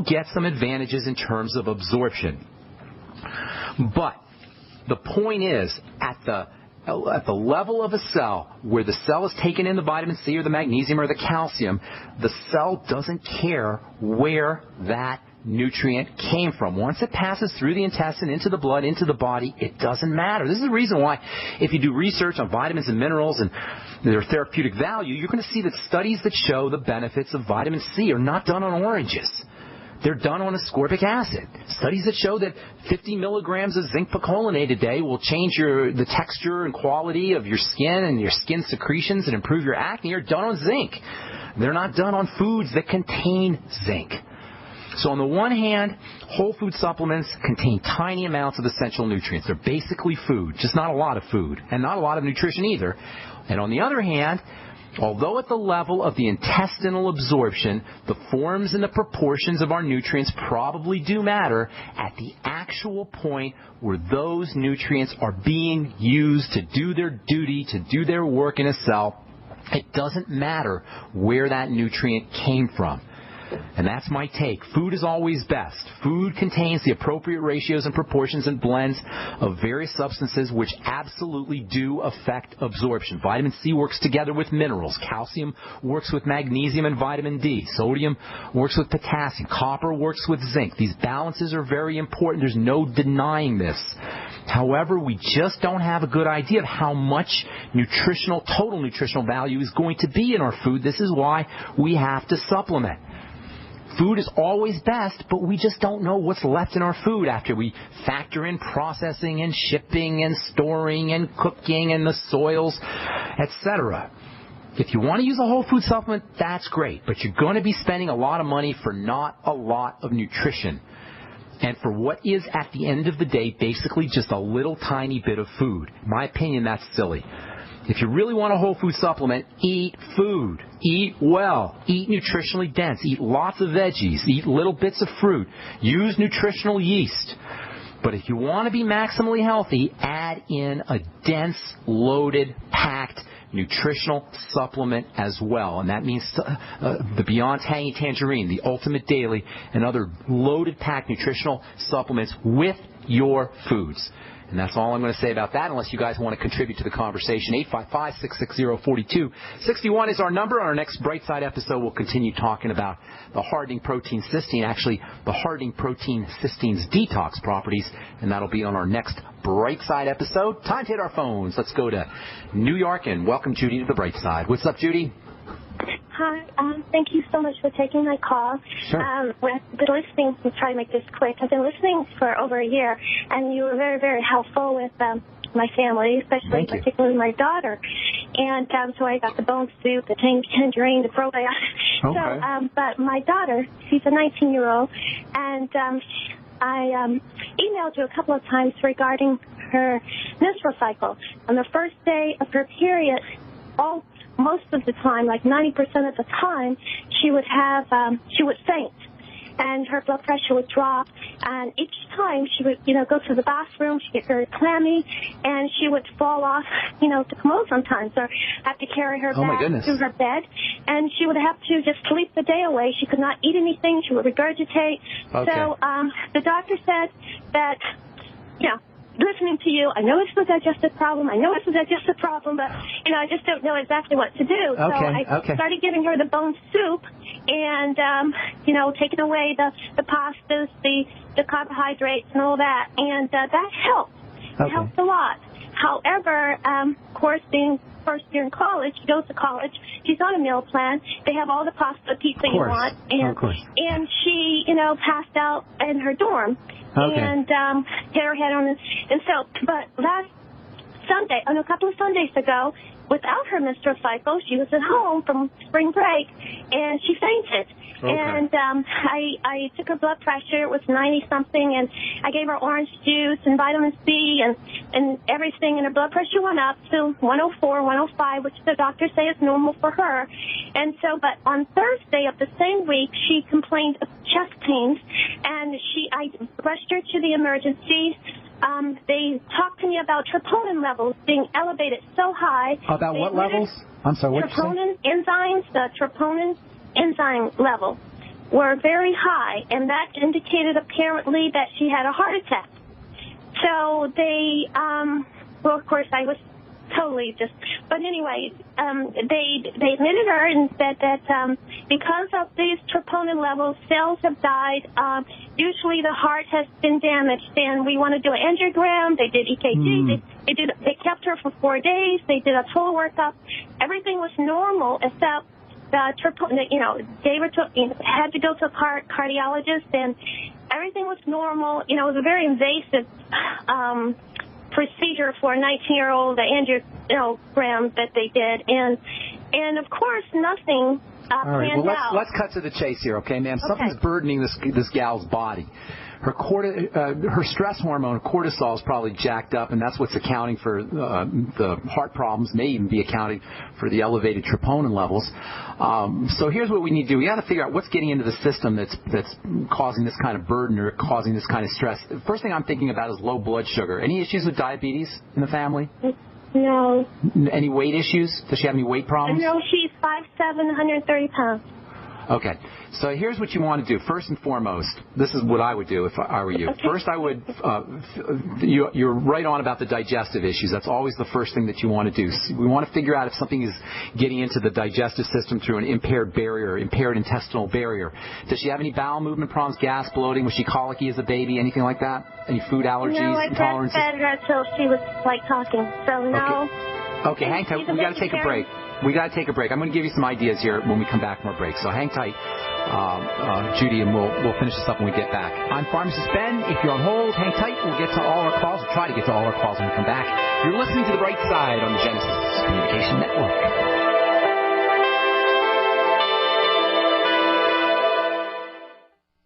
get some advantages in terms of absorption. But the point is, at the level of a cell where the cell is taking in the vitamin C or the magnesium or the calcium, the cell doesn't care where that nutrient came from. Once it passes through the intestine, into the blood, into the body, it doesn't matter. This is the reason why if you do research on vitamins and minerals and their therapeutic value, you're going to see that studies that show the benefits of vitamin C are not done on oranges. They're done on ascorbic acid. Studies that show that 50 milligrams of zinc picolinate a day will change the texture and quality of your skin and your skin secretions and improve your acne are done on zinc. They're not done on foods that contain zinc. So on the one hand, whole food supplements contain tiny amounts of essential nutrients. They're basically food, just not a lot of food, and not a lot of nutrition either. And on the other hand, although at the level of the intestinal absorption, the forms and the proportions of our nutrients probably do matter, at the actual point where those nutrients are being used to do their duty, to do their work in a cell, it doesn't matter where that nutrient came from. And that's my take. Food is always best. Food contains the appropriate ratios and proportions and blends of various substances which absolutely do affect absorption. Vitamin C works together with minerals. Calcium works with magnesium and vitamin D. Sodium works with potassium. Copper works with zinc. These balances are very important. There's no denying this. However, we just don't have a good idea of how much total nutritional value is going to be in our food. This is why we have to supplement. Food is always best, but we just don't know what's left in our food after we factor in processing and shipping and storing and cooking and the soils, etc. If you want to use a whole food supplement, that's great, but you're going to be spending a lot of money for not a lot of nutrition. And for what is, at the end of the day, basically just a little tiny bit of food. In my opinion, that's silly. If you really want a whole food supplement, eat food. Eat well. Eat nutritionally dense. Eat lots of veggies. Eat little bits of fruit. Use nutritional yeast. But if you want to be maximally healthy, add in a dense, loaded, packed nutritional supplement as well. And that means the Beyond Tangy Tangerine, the Ultimate Daily, and other loaded, packed nutritional supplements with your foods. And that's all I'm going to say about that, unless you guys want to contribute to the conversation. 855-660-4261 is our number. On our next Brightside episode, we'll continue talking about the hardening protein cysteine, actually the hardening protein cysteine's detox properties, and that'll be on our next Brightside episode. Time to hit our phones. Let's go to New York and welcome Judy to the Brightside. What's up, Judy? Hi, thank you so much for taking my call. Sure. I've been listening, I'll try to make this quick. I've been listening for over a year, and you were very, very helpful with my family, particularly my daughter. And so I got the bone soup, the tangerine, the probiotic. Okay. So, but my daughter, she's a 19-year-old, and I emailed you a couple of times regarding her menstrual cycle. On the first day of her period, most of the time, like 90% of the time, she would faint, and her blood pressure would drop, and each time she would, go to the bathroom, she'd get very clammy, and she would fall off, the commode sometimes, or have to carry her back to her bed, and she would have to just sleep the day away. She could not eat anything. She would regurgitate. Okay. So the doctor said that, listening to you, I know it's a digestive problem. I know it's a digestive problem, but, I just don't know exactly what to do. Okay. So I started giving her the bone soup and, taking away the pastas, the carbohydrates and all that. And that helped. Okay. It helped a lot. However, of course, being first year in college, she goes to college, she's on a meal plan. They have all the pasta, pizza you want. And she, passed out in her dorm. Okay. And hit her head on it. And so, but last Sunday, a couple of Sundays ago, without her menstrual cycle, she was at home from spring break, and she fainted. Okay. And I took her blood pressure. It was 90-something, and I gave her orange juice and vitamin C and everything, and her blood pressure went up to 104, 105, which the doctors say is normal for her. And so, but on Thursday of the same week, she complained of chest pains, and I rushed her to the emergency. They talked to me about troponin levels being elevated so high. About what levels? I'm sorry, what did you say? Troponin enzymes, the troponin enzyme level were very high, and that indicated apparently that she had a heart attack. So they, well, of course, I was totally just, but anyway, they admitted her and said that because of these troponin levels, cells have died. Usually the heart has been damaged, and we want to do an angiogram. They did EKG. They kept her for 4 days. They did a full workup. Everything was normal except the troponin. You know, David had to go to a cardiologist, and everything was normal. You know, it was a very invasive procedure for a 19-year-old, the angiogram that they did, and of course nothing all right, panned well, out. let's cut to the chase here, okay, ma'am? Okay. Something's burdening this gal's body. Her stress hormone, cortisol, is probably jacked up, and that's what's accounting for the heart problems, may even be accounting for the elevated troponin levels. So here's what we need to do. We got to figure out what's getting into the system that's causing this kind of burden or causing this kind of stress. The first thing I'm thinking about is low blood sugar. Any issues with diabetes in the family? No. Any weight issues? Does she have any weight problems? No, she's 5'7", 130 pounds. Okay, so here's what you want to do. First and foremost, this is what I would do if I were you. Okay. First, I would, you're right on about the digestive issues. That's always the first thing that you want to do. We want to figure out if something is getting into the digestive system through an impaired barrier, impaired intestinal barrier. Does she have any bowel movement problems, gas, bloating? Was she colicky as a baby, anything like that? Any food allergies, No, I intolerances? breastfed her until she was, like, talking, so no. Okay, hang tight. We got to take a break. I'm going to give you some ideas here when we come back from our break. So hang tight, Judy, and we'll finish this up when we get back. I'm Pharmacist Ben. If you're on hold, hang tight. We'll get to all our calls. We'll try to get to all our calls when we come back. You're listening to the Brightside on the Genesis Communication Network.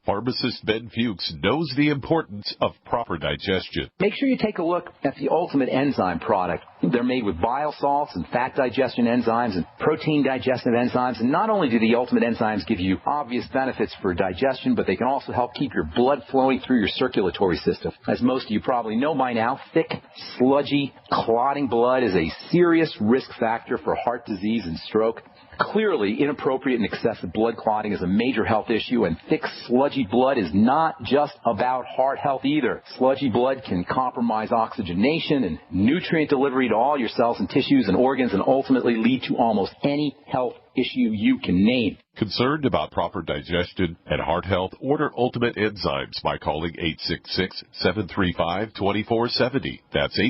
Pharmacist Ben Fuchs knows the importance of proper digestion. Make sure you take a look at the Ultimate Enzyme product. They're made with bile salts and fat digestion enzymes and protein digestive enzymes. And not only do the Ultimate Enzymes give you obvious benefits for digestion, but they can also help keep your blood flowing through your circulatory system. As most of you probably know by now, thick, sludgy, clotting blood is a serious risk factor for heart disease and stroke. Clearly, inappropriate and excessive blood clotting is a major health issue, and thick, sludgy blood is not just about heart health either. Sludgy blood can compromise oxygenation and nutrient delivery to all your cells and tissues and organs, and ultimately lead to almost any health issue you can name. Concerned about proper digestion and heart health? Order Ultimate Enzymes by calling 866-735-2470. That's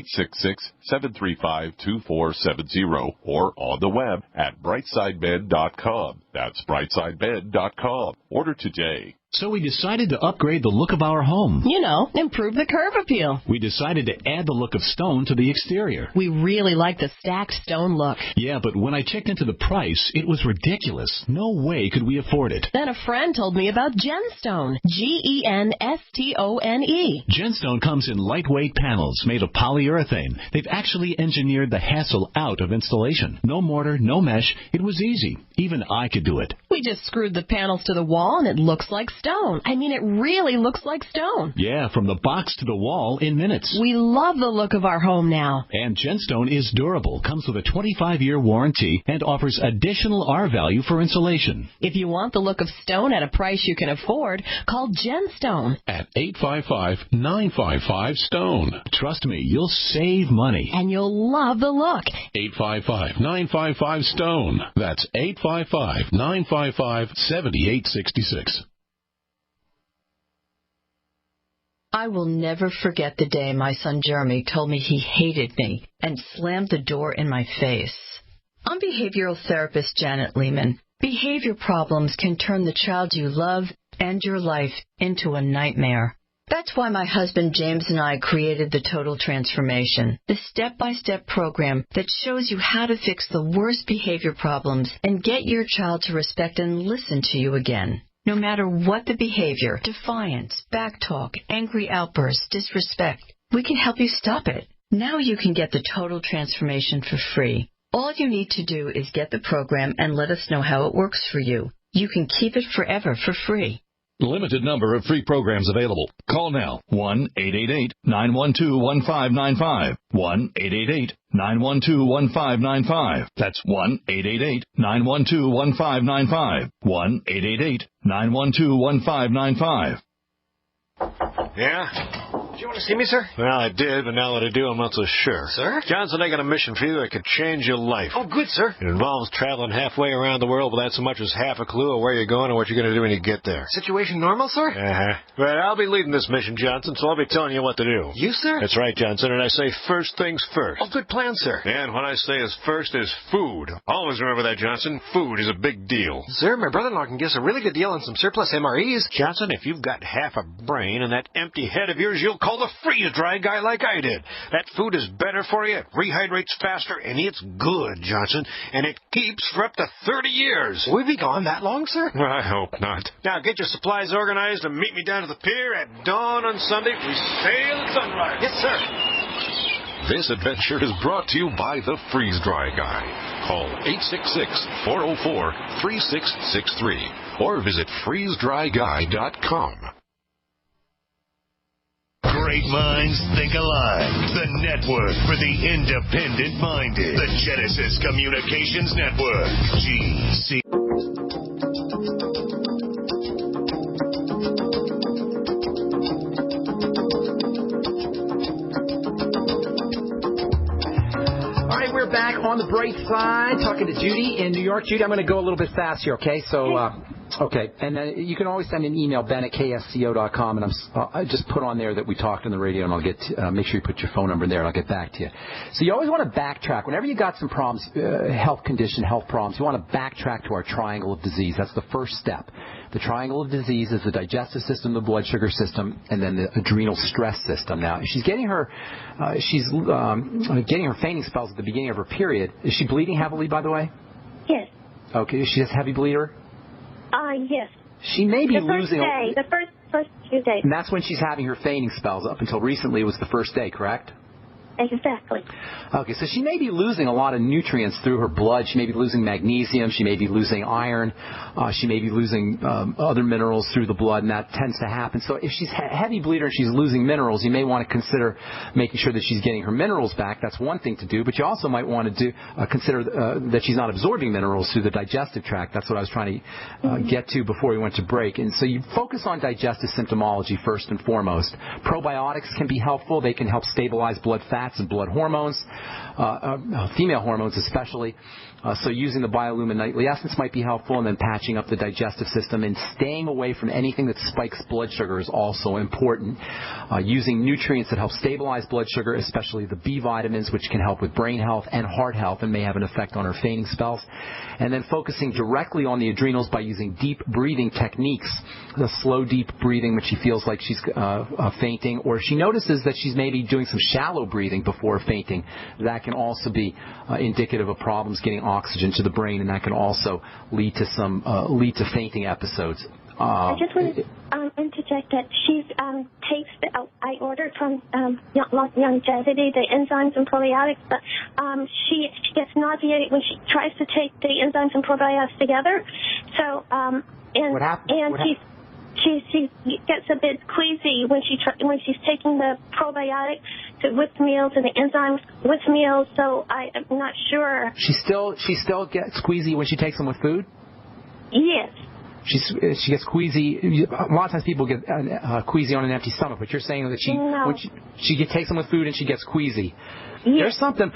866-735-2470, or on the web at brightsideben.com. That's brightsideben.com. Order today. So we decided to upgrade the look of our home. You know, improve the curb appeal. We decided to add the look of stone to the exterior. We really like the stacked stone look. Yeah, but when I checked into the price, it was ridiculous. No way could we afford it. Then a friend told me about Genstone. Genstone. Genstone comes in lightweight panels made of polyurethane. They've actually engineered the hassle out of installation. No mortar, no mesh. It was easy. Even I could do it. We just screwed the panels to the wall and it looks like stone. I mean, it really looks like stone. Yeah, from the box to the wall in minutes. We love the look of our home now. And Genstone is durable, comes with a 25-year warranty, and offers additional R-value for insulation. If you want the look of stone at a price you can afford, call Genstone at 855-955-STONE. Trust me, you'll save money. And you'll love the look. 855-955-STONE. That's 855-955-7866. I will never forget the day my son Jeremy told me he hated me and slammed the door in my face. I'm behavioral therapist Janet Lehman. Behavior problems can turn the child you love and your life into a nightmare. That's why my husband James and I created the Total Transformation, the step-by-step program that shows you how to fix the worst behavior problems and get your child to respect and listen to you again. No matter what the behavior, defiance, backtalk, angry outbursts, disrespect, we can help you stop it. Now you can get the Total Transformation for free. All you need to do is get the program and let us know how it works for you. You can keep it forever for free. Limited number of free programs available. Call now. 1-888-912-1595. 1-888-912-1595. That's 1-888-912-1595. 1-888-912-1595. Yeah? Did you want to see me, sir? Well, I did, but now that I do, I'm not so sure. Sir? Johnson, I got a mission for you that could change your life. Oh, good, sir. It involves traveling halfway around the world without so much as half a clue of where you're going or what you're going to do when you get there. Situation normal, sir? Uh-huh. Well, I'll be leading this mission, Johnson, so I'll be telling you what to do. You, sir? That's right, Johnson, and I say first things first. Oh, good plan, sir. And what I say is first is food. Always remember that, Johnson. Food is a big deal. Sir, my brother-in-law can give us a really good deal on some surplus MREs. Johnson, if you've got half a brain and that empty head of yours, you'll call the freeze-dry guy like I did. That food is better for you, it rehydrates faster, and it's good, Johnson. And it keeps for up to 30 years. Will we be gone that long, sir? Well, I hope not. Now, get your supplies organized and meet me down to the pier at dawn on Sunday. We sail at sunrise. Yes, sir. This adventure is brought to you by the Freeze-Dry Guy. Call 866-404-3663 or visit freezedryguy.com. Great minds think alike. The network for the independent-minded. The Genesis Communications Network. GC. All right, we're back on the bright side, talking to Judy in New York. Judy, I'm going to go a little bit fast here, okay? So, okay, and you can always send an email, ben@ksco.com, and I just put on there that we talked on the radio, and I'll get make sure you put your phone number in there, and I'll get back to you. So you always want to backtrack. Whenever you got some problems, health problems, you want to backtrack to our triangle of disease. That's the first step. The triangle of disease is the digestive system, the blood sugar system, and then the adrenal stress system. Now, she's getting her fainting spells at the beginning of her period. Is she bleeding heavily, by the way? Yes. Okay, is she a heavy bleeder? Yes. She may be losing. The first few days. And that's when she's having her fainting spells. Up until recently, it was the first day, correct? Exactly. Okay, so she may be losing a lot of nutrients through her blood. She may be losing magnesium. She may be losing iron. She may be losing other minerals through the blood, and that tends to happen. So if she's a heavy bleeder and she's losing minerals, you may want to consider making sure that she's getting her minerals back. That's one thing to do. But you also might want to consider that she's not absorbing minerals through the digestive tract. That's what I was trying to get to before we went to break. And so you focus on digestive symptomology first and foremost. Probiotics can be helpful. They can help stabilize blood fat and blood hormones, female hormones especially. So using the Biolumin Nightly Essence might be helpful, and then patching up the digestive system and staying away from anything that spikes blood sugar is also important. Using nutrients that help stabilize blood sugar, especially the B vitamins, which can help with brain health and heart health and may have an effect on her fainting spells. And then focusing directly on the adrenals by using deep breathing techniques, the slow, deep breathing when she feels like she's fainting, or if she notices that she's maybe doing some shallow breathing before fainting. That can also be indicative of problems getting oxygen to the brain, and that can also lead to fainting episodes. I just want to interject that she takes I ordered from Longevity the enzymes and probiotics, but she gets nauseated when she tries to take the enzymes and probiotics together. So what happened? She gets a bit queasy when she's taking the probiotics with meals and the enzymes with meals. So I'm not sure. She still gets queasy when she takes them with food? Yes. She gets queasy. A lot of times people get queasy on an empty stomach, but you're saying that when she takes them with food and she gets queasy. Yes. There's something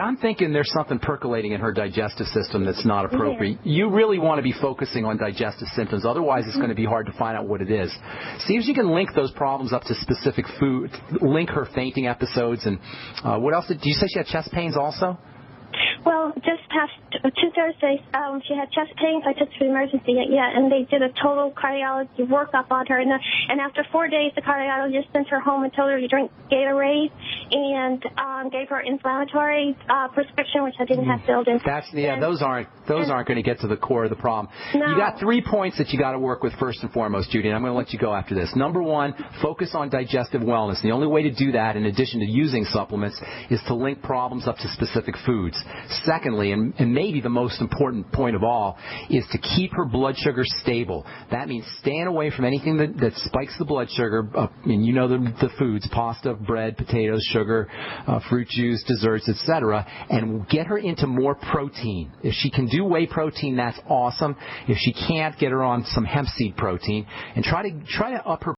I'm thinking there's something percolating in her digestive system that's not appropriate. Yes. You really want to be focusing on digestive symptoms. Otherwise, it's going to be hard to find out what it is. See if you can link those problems up to specific food. Link her fainting episodes. And what else? Did you say she had chest pains also? Well, just past 2 Thursdays, she had chest pains. I took her to the emergency, and they did a total cardiology workup on her, and And after 4 days, the cardiologist sent her home and told her to drink Gatorade and gave her inflammatory prescription, which I didn't have filled in. Those aren't going to get to the core of the problem. No. You got 3 points that you got to work with first and foremost, Judy, and I'm going to let you go after this. Number 1, focus on digestive wellness. The only way to do that, in addition to using supplements, is to link problems up to specific foods. Secondly, and maybe the most important point of all, is to keep her blood sugar stable. That means staying away from anything that spikes the blood sugar. And you know the foods: pasta, bread, potatoes, sugar, fruit juice, desserts, etc. And get her into more protein. If she can do whey protein, that's awesome. If she can't, get her on some hemp seed protein and try to up her